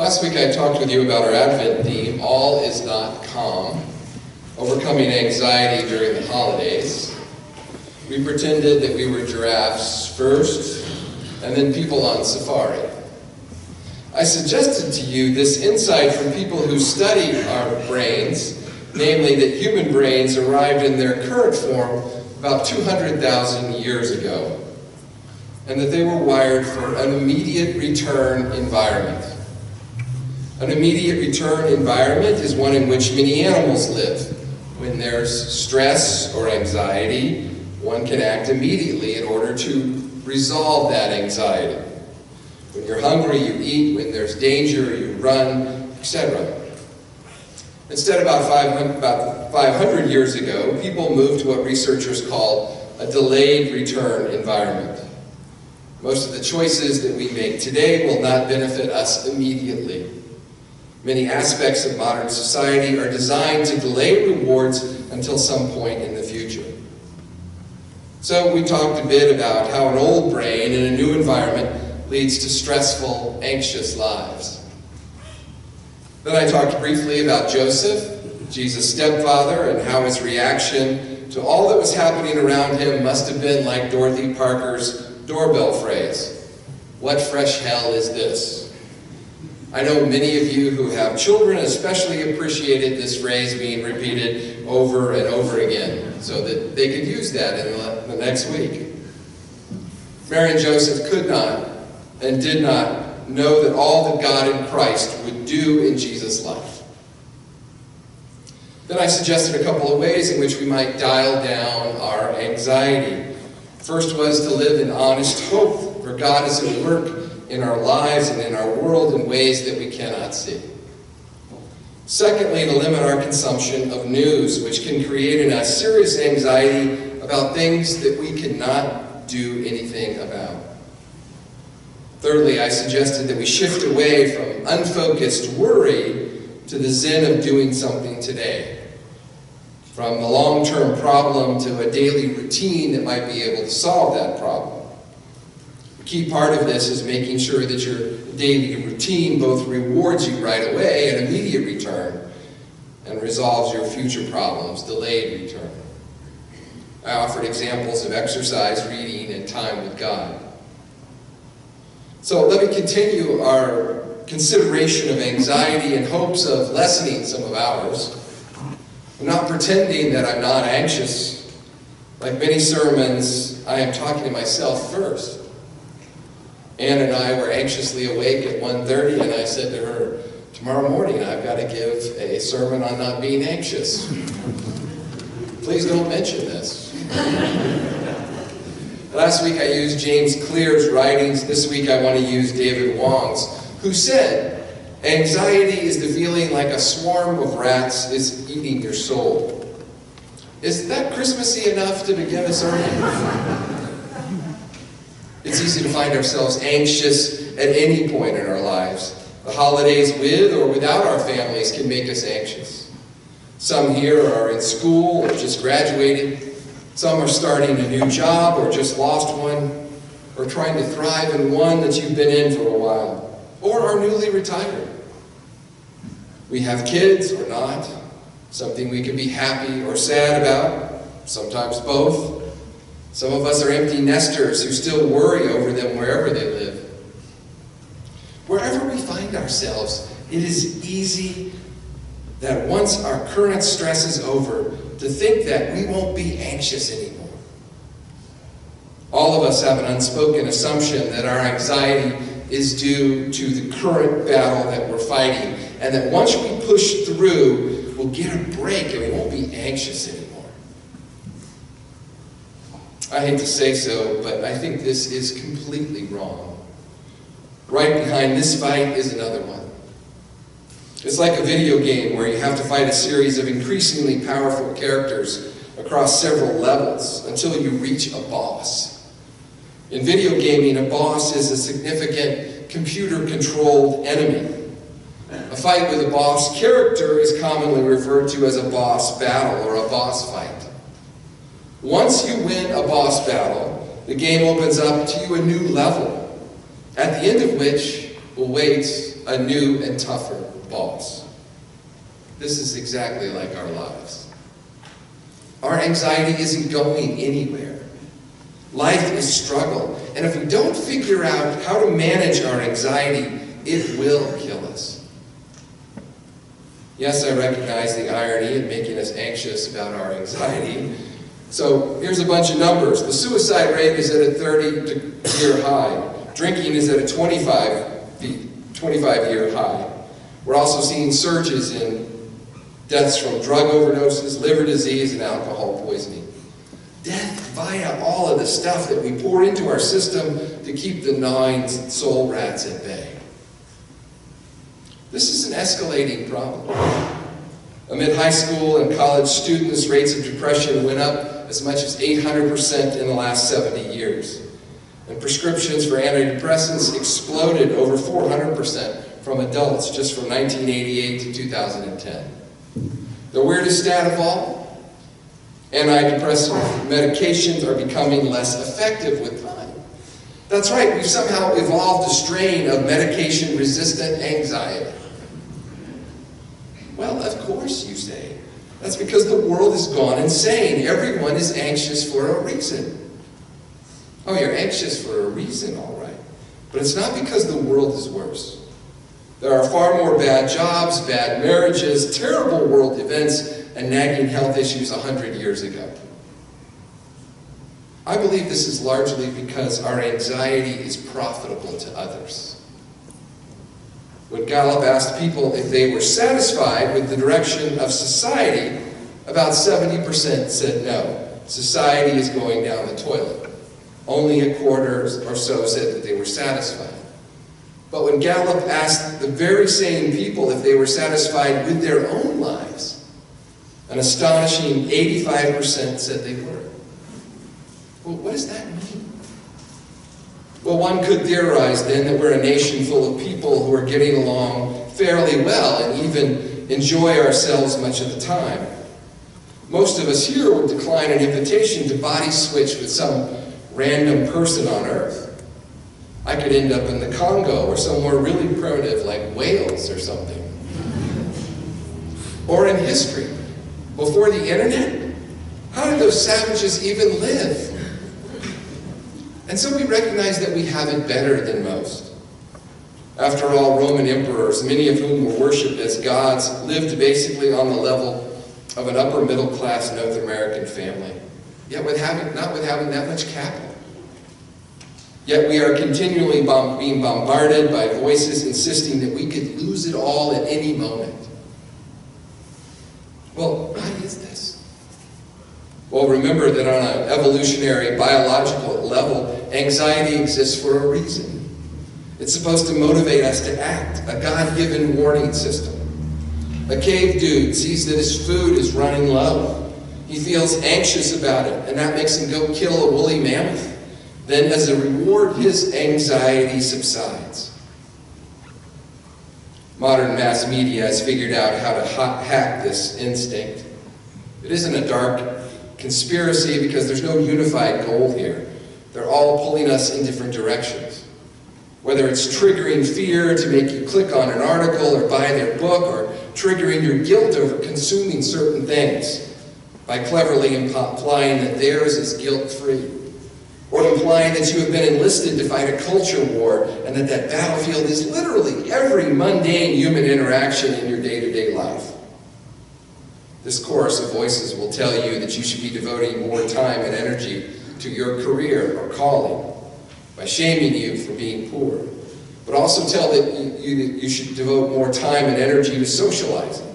Last week I talked with you about our Advent theme, All is Not Calm, overcoming anxiety during the holidays. We pretended that we were giraffes first, and then people on safari. I suggested to you this insight from people who study our brains, namely that human brains arrived in their current form about 200,000 years ago, and that they were wired for an immediate return environment. An immediate return environment is one in which many animals live. When there's stress or anxiety, one can act immediately in order to resolve that anxiety. When you're hungry, you eat. When there's danger, you run, etc. Instead, about 500 years ago, people moved to what researchers call a delayed return environment. Most of the choices that we make today will not benefit us immediately. Many aspects of modern society are designed to delay rewards until some point in the future. So we talked a bit about how an old brain in a new environment leads to stressful, anxious lives. Then I talked briefly about Joseph, Jesus' stepfather, and how his reaction to all that was happening around him must have been like Dorothy Parker's doorbell phrase, "What fresh hell is this?" I know many of you who have children especially appreciated this phrase being repeated over and over again so that they could use that in the next week. Mary and Joseph could not and did not know that all that God in Christ would do in Jesus' life. Then I suggested a couple of ways in which we might dial down our anxiety. First was to live in honest hope, for God is at work in our lives and in our world in ways that we cannot see. Secondly, to limit our consumption of news, which can create in us serious anxiety about things that we cannot do anything about. Thirdly, I suggested that we shift away from unfocused worry to the zen of doing something today. From the long-term problem to a daily routine that might be able to solve that problem. A key part of this is making sure that your daily routine both rewards you right away, an immediate return, and resolves your future problems, delayed return. I offered examples of exercise, reading, and time with God. So let me continue our consideration of anxiety in hopes of lessening some of ours. I'm not pretending that I'm not anxious. Like many sermons, I am talking to myself first. Ann and I were anxiously awake at 1:30, and I said to her, tomorrow morning I've got to give a sermon on not being anxious. Please don't mention this. Last week I used James Clear's writings. This week I want to use David Wong's, who said, anxiety is the feeling like a swarm of rats is eating your soul. Is that Christmassy enough to begin a sermon? It's easy to find ourselves anxious at any point in our lives. The holidays with or without our families can make us anxious. Some here are in school or just graduated. Some are starting a new job or just lost one, or trying to thrive in one that you've been in for a while, or are newly retired. We have kids or not, something we can be happy or sad about, sometimes both. Some of us are empty nesters who still worry over them wherever they live. Wherever we find ourselves, it is easy that once our current stress is over, to think that we won't be anxious anymore. All of us have an unspoken assumption that our anxiety is due to the current battle that we're fighting, and that once we push through, we'll get a break and we won't be anxious anymore. I hate to say so, but I think this is completely wrong. Right behind this fight is another one. It's like a video game where you have to fight a series of increasingly powerful characters across several levels until you reach a boss. In video gaming, a boss is a significant computer-controlled enemy. A fight with a boss character is commonly referred to as a boss battle or a boss fight. Once you win a boss battle, the game opens up to you a new level, at the end of which will wait a new and tougher boss. This is exactly like our lives. Our anxiety isn't going anywhere. Life is struggle, and if we don't figure out how to manage our anxiety, it will kill us. Yes, I recognize the irony in making us anxious about our anxiety. So here's a bunch of numbers. The suicide rate is at a 30-year high. Drinking is at a 25-year high. We're also seeing surges in deaths from drug overdoses, liver disease, and alcohol poisoning. Death via all of the stuff that we pour into our system to keep the gnawing soul rats at bay. This is an escalating problem. Amid high school and college students, rates of depression went up as much as 800% in the last 70 years. And prescriptions for antidepressants exploded over 400% from adults just from 1988 to 2010. The weirdest stat of all, antidepressant medications are becoming less effective with time. That's right, we've somehow evolved a strain of medication-resistant anxiety. Well, of course, you say. That's because the world has gone insane. Everyone is anxious for a reason. Oh, you're anxious for a reason, all right. But it's not because the world is worse. There are far more bad jobs, bad marriages, terrible world events, and nagging health issues 100 years ago. I believe this is largely because our anxiety is profitable to others. When Gallup asked people if they were satisfied with the direction of society, about 70% said no. Society is going down the toilet. Only a quarter or so said that they were satisfied. But when Gallup asked the very same people if they were satisfied with their own lives, an astonishing 85% said they were. Well, what does that mean? Well, one could theorize then that we're a nation full of people who are getting along fairly well and even enjoy ourselves much of the time. Most of us here would decline an invitation to body switch with some random person on Earth. I could end up in the Congo or somewhere really primitive like Wales or something. Or in history. Before the internet, how did those savages even live? And so we recognize that we have it better than most. After all, Roman emperors, many of whom were worshipped as gods, lived basically on the level of an upper middle class North American family, yet not with having that much capital. Yet we are continually being bombarded by voices insisting that we could lose it all at any moment. Well, why is this? Well, remember that on an evolutionary, biological level, anxiety exists for a reason. It's supposed to motivate us to act, a God-given warning system. A cave dude sees that his food is running low. He feels anxious about it, and that makes him go kill a woolly mammoth. Then, as a reward, his anxiety subsides. Modern mass media has figured out how to hack this instinct. It isn't a dark conspiracy because there's no unified goal here. They're all pulling us in different directions. Whether it's triggering fear to make you click on an article or buy their book, or triggering your guilt over consuming certain things by cleverly implying that theirs is guilt-free, or implying that you have been enlisted to fight a culture war and that battlefield is literally every mundane human interaction in your day-to-day life. This chorus of voices will tell you that you should be devoting more time and energy to your career or calling by shaming you for being poor, but also tell that you should devote more time and energy to socializing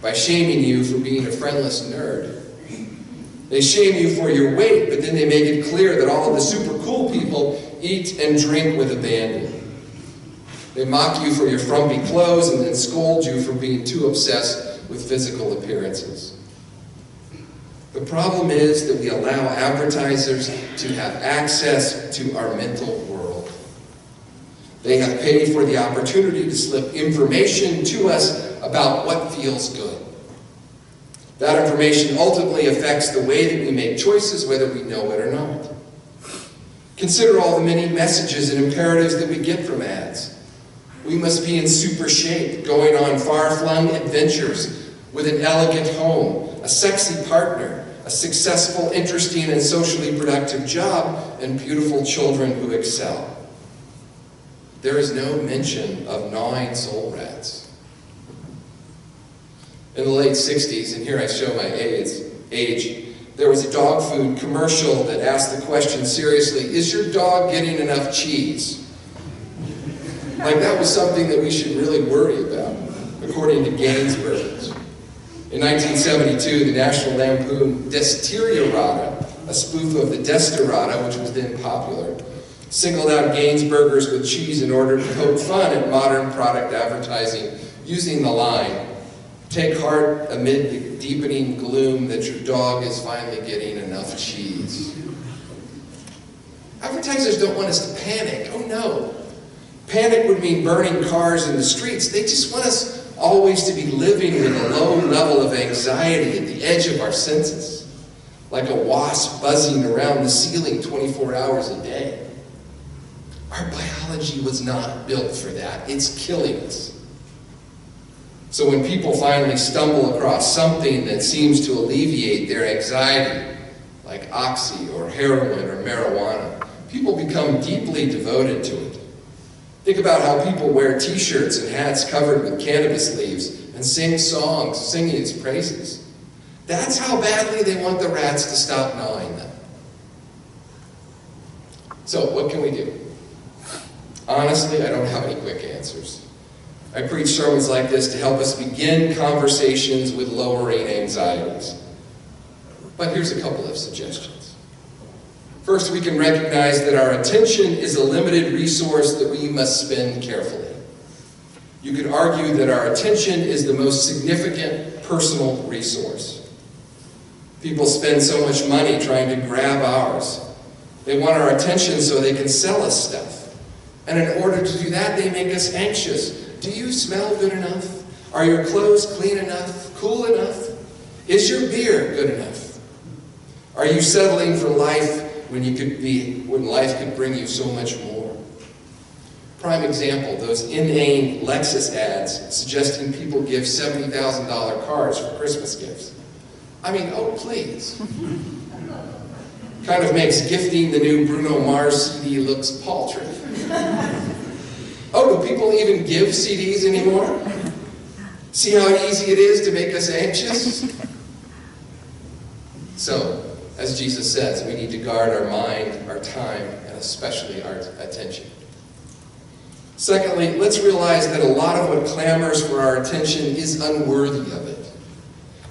by shaming you for being a friendless nerd. They shame you for your weight, but then they make it clear that all of the super cool people eat and drink with abandon. They mock you for your frumpy clothes and then scold you for being too obsessed with physical appearances. The problem is that we allow advertisers to have access to our mental world. They have paid for the opportunity to slip information to us about what feels good. That information ultimately affects the way that we make choices, whether we know it or not. Consider all the many messages and imperatives that we get from ads. We must be in super shape, going on far-flung adventures with an elegant home, a sexy partner, a successful, interesting, and socially productive job, and beautiful children who excel. There is no mention of gnawing soul rats. In the late 60s, and here I show my age, there was a dog food commercial that asked the question seriously, is your dog getting enough cheese? Like that was something that we should really worry about, according to Gainsbourg. In 1972, the National Lampoon Desiderata, a spoof of the Desiderata, which was then popular, singled out Gainsburgers with cheese in order to poke fun at modern product advertising using the line, "Take heart amid the deepening gloom that your dog is finally getting enough cheese." Advertisers don't want us to panic. Oh no. Panic would mean burning cars in the streets. They just want us always to be living with a low level of anxiety at the edge of our senses, like a wasp buzzing around the ceiling 24 hours a day. Our biology was not built for that. It's killing us. So when people finally stumble across something that seems to alleviate their anxiety, like Oxy or heroin or marijuana, people become deeply devoted to it. Think about how people wear t-shirts and hats covered with cannabis leaves and sing songs singing its praises. That's how badly they want the rats to stop gnawing them. So what can we do? Honestly, I don't have any quick answers. I preach sermons like this to help us begin conversations with lowering anxieties. But here's a couple of suggestions. First, we can recognize that our attention is a limited resource that we must spend carefully. You could argue that our attention is the most significant personal resource. People spend so much money trying to grab ours. They want our attention so they can sell us stuff. And in order to do that, they make us anxious. Do you smell good enough? Are your clothes clean enough? Cool enough? Is your beer good enough? Are you settling for life when life could bring you so much more? Prime example, those inane Lexus ads suggesting people give $70,000 cars for Christmas gifts. I mean, oh please. Kind of makes gifting the new Bruno Mars CD looks paltry. Oh, do people even give CDs anymore? See how easy it is to make us anxious? So, as Jesus says, we need to guard our mind, our time, and especially our attention. Secondly, let's realize that a lot of what clamors for our attention is unworthy of it.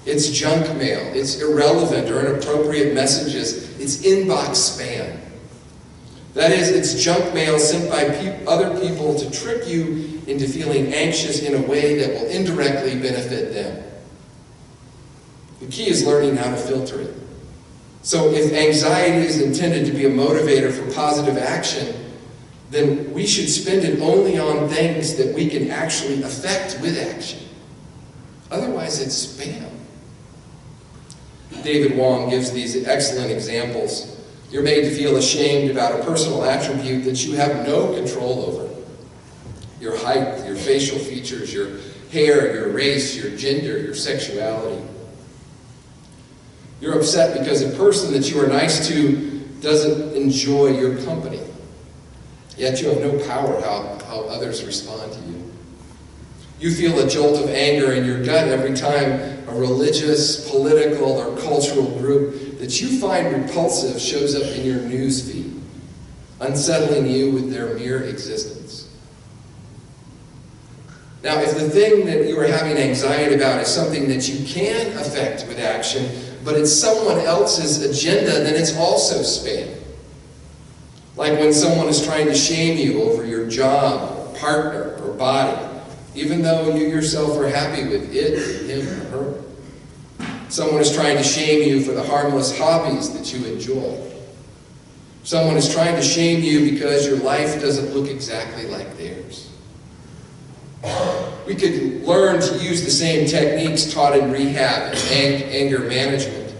It's junk mail, it's irrelevant or inappropriate messages, it's inbox spam. That is, it's junk mail sent by other people to trick you into feeling anxious in a way that will indirectly benefit them. The key is learning how to filter it. So if anxiety is intended to be a motivator for positive action, then we should spend it only on things that we can actually affect with action. Otherwise, it's spam. David Wong gives these excellent examples. You're made to feel ashamed about a personal attribute that you have no control over. Your height, your facial features, your hair, your race, your gender, your sexuality. You're upset because a person that you are nice to doesn't enjoy your company. Yet you have no power how others respond to you. You feel a jolt of anger in your gut every time a religious, political, or cultural group that you find repulsive shows up in your news feed, unsettling you with their mere existence. Now, if the thing that you are having anxiety about is something that you can affect with action, but it's someone else's agenda, then it's also spam. Like when someone is trying to shame you over your job, or partner, or body, even though you yourself are happy with it, him, or her. Someone is trying to shame you for the harmless hobbies that you enjoy. Someone is trying to shame you because your life doesn't look exactly like theirs. We could learn to use the same techniques taught in rehab and anger management.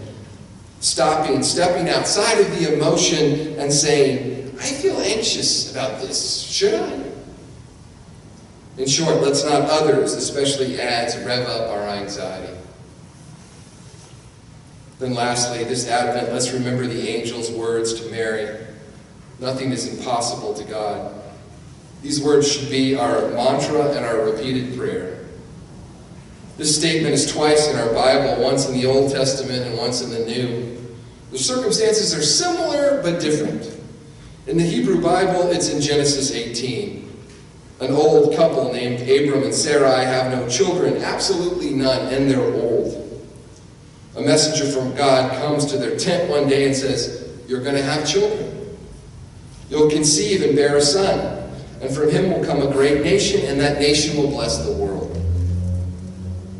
Stepping outside of the emotion and saying, I feel anxious about this. Should I? In short, let's not others, especially ads, rev up our anxiety. Then lastly, this Advent, let's remember the angel's words to Mary. Nothing is impossible to God. These words should be our mantra and our repeated prayer. This statement is twice in our Bible, once in the Old Testament and once in the New. The circumstances are similar but different. In the Hebrew Bible, it's in Genesis 18. An old couple named Abram and Sarai have no children, absolutely none, and they're old. A messenger from God comes to their tent one day and says, "You're going to have children. You'll conceive and bear a son, and from him will come a great nation, and that nation will bless the world."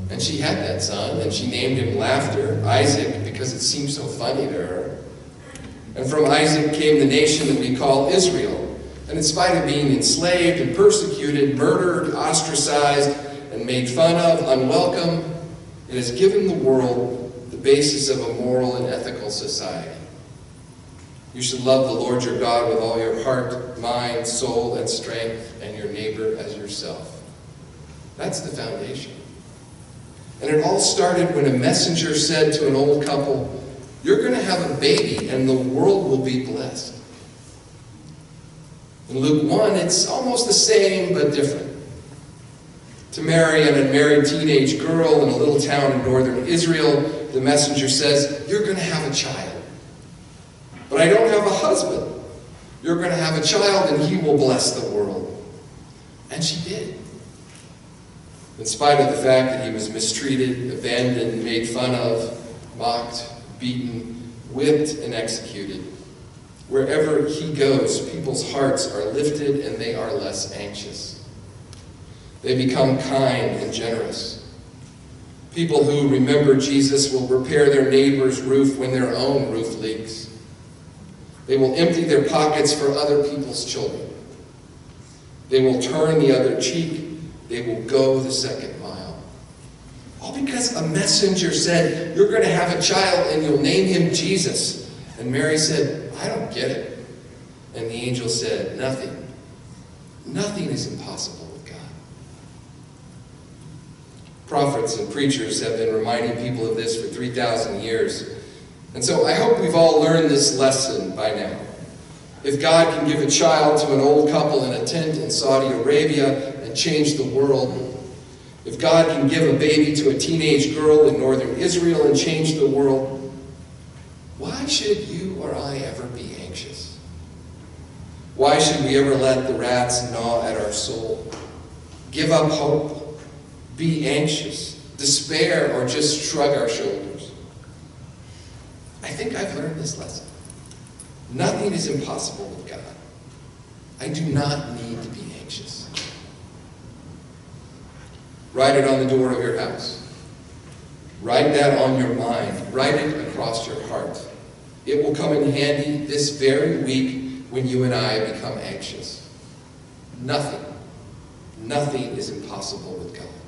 And she had that son, and she named him Laughter, Isaac, because it seemed so funny to her. And from Isaac came the nation that we call Israel. And in spite of being enslaved and persecuted, murdered, ostracized, and made fun of, unwelcome, it has given the world the basis of a moral and ethical society. You should love the Lord your God with all your heart, mind, soul, and strength, and your neighbor as yourself. That's the foundation. And it all started when a messenger said to an old couple, "You're going to have a baby, and the world will be blessed." In Luke 1, it's almost the same, but different. To Mary, an unmarried teenage girl in a little town in northern Israel, the messenger says, "You're going to have a child. But I don't have a husband. You're going to have a child, and he will bless the world." And she did. In spite of the fact that he was mistreated, abandoned, made fun of, mocked, beaten, whipped, and executed. Wherever he goes, people's hearts are lifted and they are less anxious. They become kind and generous. People who remember Jesus will repair their neighbor's roof when their own roof leaks. They will empty their pockets for other people's children. They will turn the other cheek. They will go the second mile. All because a messenger said, "You're going to have a child and you'll name him Jesus." And Mary said, "I don't get it." And the angel said, Nothing is impossible with God. Prophets and preachers have been reminding people of this for 3,000 years. And so I hope we've all learned this lesson by now. If God can give a child to an old couple in a tent in Saudi Arabia and change the world, if God can give a baby to a teenage girl in northern Israel and change the world, why should you or I ever be anxious? Why should we ever let the rats gnaw at our soul? Give up hope, be anxious, despair, or just shrug our shoulders? I think I've learned this lesson. Nothing is impossible with God. I do not need to be anxious. Write it on the door of your house. Write that on your mind. Write it across your heart. It will come in handy this very week when you and I become anxious. Nothing is impossible with God.